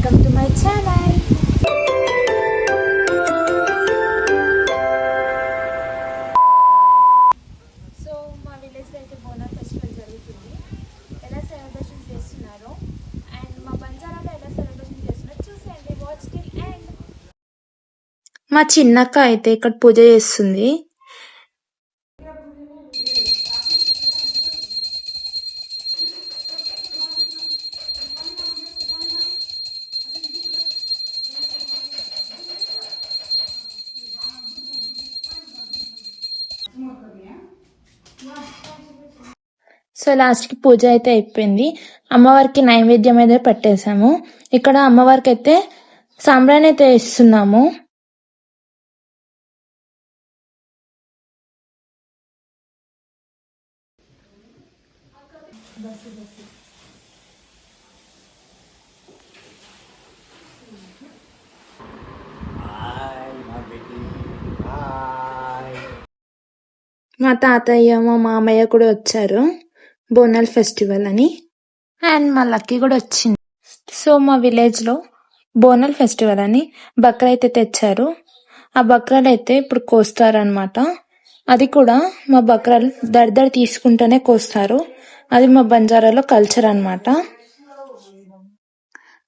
Welcome to my channel. So మా విలేజ్లో అయితే బోనాల్ ఫెస్టివల్ జరుగుతుంది. ఎలా సెలబ్రేషన్ చేస్తున్నారో అండ్ మా బంజారాలో ఎలా సెలబ్రేషన్ చేస్తున్నారో చూసేయండి. Watch till end. మా చిన్నక్క అయితే ఇక్కడ పూజ చేస్తుంది. సో లాస్ట్కి పూజ అయితే అయిపోయింది. అమ్మవారికి నైవేద్యం అయితే పెట్టేశాము. ఇక్కడ అమ్మవారికి అయితే సాంబ్రాణి అయితే ఇస్తున్నాము. మా తాతయ్య మా మామయ్య కూడా వచ్చారు బోనాల్ ఫెస్టివల్ అని. అండ్ మా లక్కీ కూడా వచ్చింది. సో మా విలేజ్ లో బోనాల్ ఫెస్టివల్ అని బక్రా అయితే తెచ్చారు. ఆ బక్రాలు అయితే ఇప్పుడు కోస్తారనమాట. అది కూడా మా బక్రాలు దర్దర్ తీసుకుంటూనే కోస్తారు. అది మా బంజారాలో కల్చర్ అన్నమాట.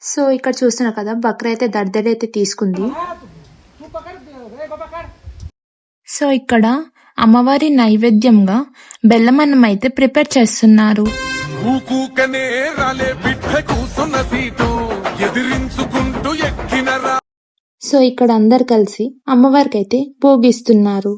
సో ఇక్కడ చూస్తున్నారు కదా, బక్రా అయితే దర్దర్ అయితే తీసుకుంది. సో ఇక్కడ అమ్మవారి నైవేద్యంగా బెల్లమన్నం అయితే ప్రిపేర్ చేస్తున్నారు. సో ఇక్కడ అందరు కలిసి అమ్మవారికి అయితే భోగిస్తున్నారు.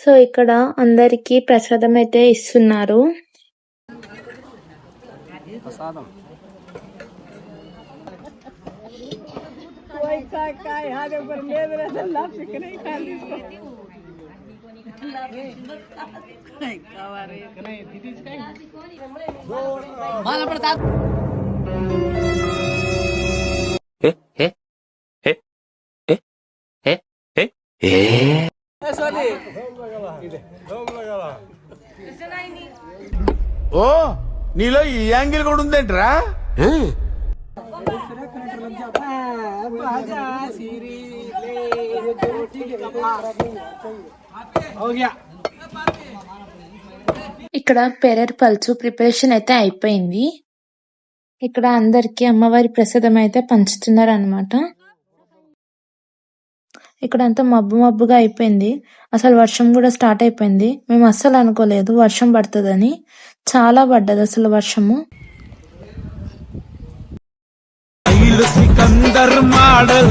సో ఇక్కడ అందరికి ప్రసాదం అయితే ఇస్తున్నారు. ఓ నీలో ఈ యాంగిల్ కూడా ఉందేంట్రా? ఇక్కడ పెరర్ పల్చు ప్రిపరేషన్ అయితే అయిపోయింది. ఇక్కడ అందరికి అమ్మవారి ప్రసాదం అయితే పంచుతున్నారు అన్నమాట. ఇక్కడ అంతా మబ్బు మబ్బుగా అయిపోయింది. అసలు వర్షం కూడా స్టార్ట్ అయిపోయింది. మేము అస్సలు అనుకోలేదు వర్షం పడుతుందని. చాలా పడ్డది అసలు వర్షము. సికందర్ మోడల్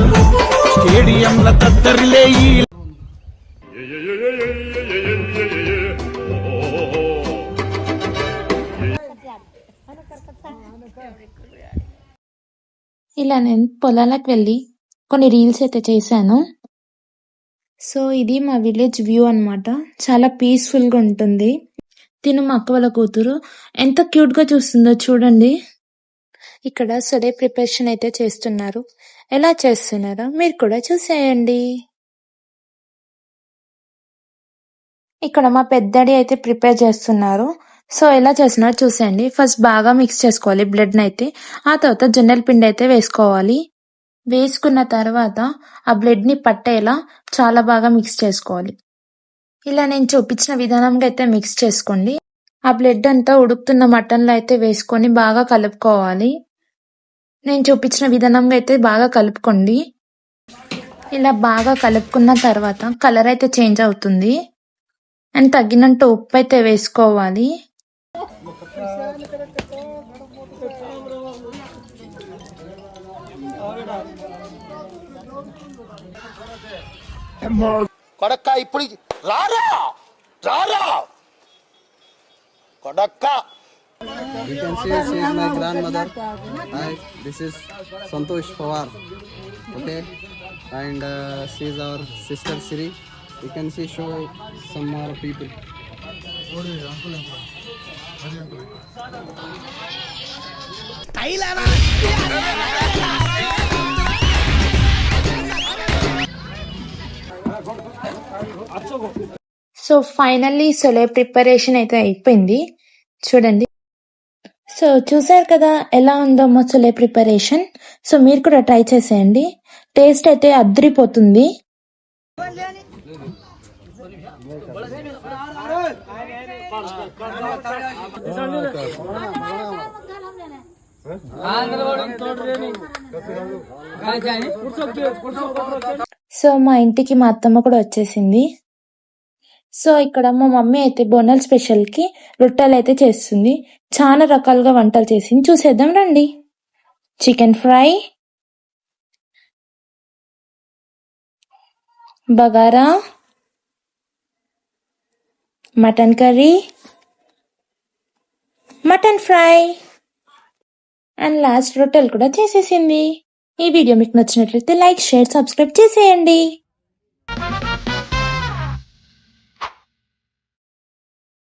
స్టేడియంల తత్తరిలే ఇలా నేను పొలాలకు వెళ్ళి కొన్ని రీల్స్ అయితే చేశాను. సో ఇది మా విలేజ్ వ్యూ అన్నమాట. చాలా పీస్ఫుల్ గా ఉంటుంది. తిను మా అక్క వాళ్ళ కూతురు ఎంత క్యూట్ గా చూస్తుందో చూడండి. ఇక్కడ సడే ప్రిపరేషన్ అయితే చేస్తున్నారు. ఎలా చేస్తున్నారో మీరు కూడా చూసేయండి. ఇక్కడ మా పెద్దడి అయితే ప్రిపేర్ చేస్తున్నారు. సో ఎలా చేస్తున్నారో చూసేయండి. ఫస్ట్ బాగా మిక్స్ చేసుకోవాలి బ్లడ్ అయితే. ఆ తర్వాత జొన్నల పిండి అయితే వేసుకోవాలి. వేసుకున్న తర్వాత ఆ బ్లడ్ ని పట్టేలా చాలా బాగా మిక్స్ చేసుకోవాలి. ఇలా నేను చూపించిన విధానంగా అయితే మిక్స్ చేసుకోండి. ఆ బ్లడ్ అంతా ఉడుకుతున్న మటన్ లో అయితే వేసుకొని బాగా కలుపుకోవాలి. నేను చూపించిన విధానంగా అయితే బాగా కలుపుకోండి. ఇలా బాగా కలుపుకున్న తర్వాత కలర్ అయితే చేంజ్ అవుతుంది. అండ్ తగినంత ఉప్పు అయితే వేసుకోవాలి. కొడక్క ఇప్పుడు రారా రారా కొడక్క. You can see she is my grandmother. Hi, this is Santosh Pawar. Okay, and she is our sister Siri. You can see show some more people. So finally సొలే ప్రిపరేషన్ అయితే అయిపోయింది చూడండి. సో చూసారు కదా ఎలా ఉందో మా సొలే ప్రిపరేషన్. సో మీరు కూడా ట్రై చేసేయండి, టేస్ట్ అయితే అద్రిపోతుంది. సో మా ఇంటికి మా అత్తమ్మ కూడా వచ్చేసింది. సో ఇక్కడ మా మమ్మీ అయితే బోనాల్ స్పెషల్ కి రొట్టెలు అయితే చేస్తుంది. చాలా రకాలుగా వంటలు చేసింది, చూసేద్దాం రండి. Chicken fry, bagara, mutton curry, mutton fry and last రొట్టెలు కూడా చేసేసింది. ఈ వీడియో మీకు నచ్చినట్లయితే లైక్, షేర్, సబ్స్క్రైబ్ చేసేయండి.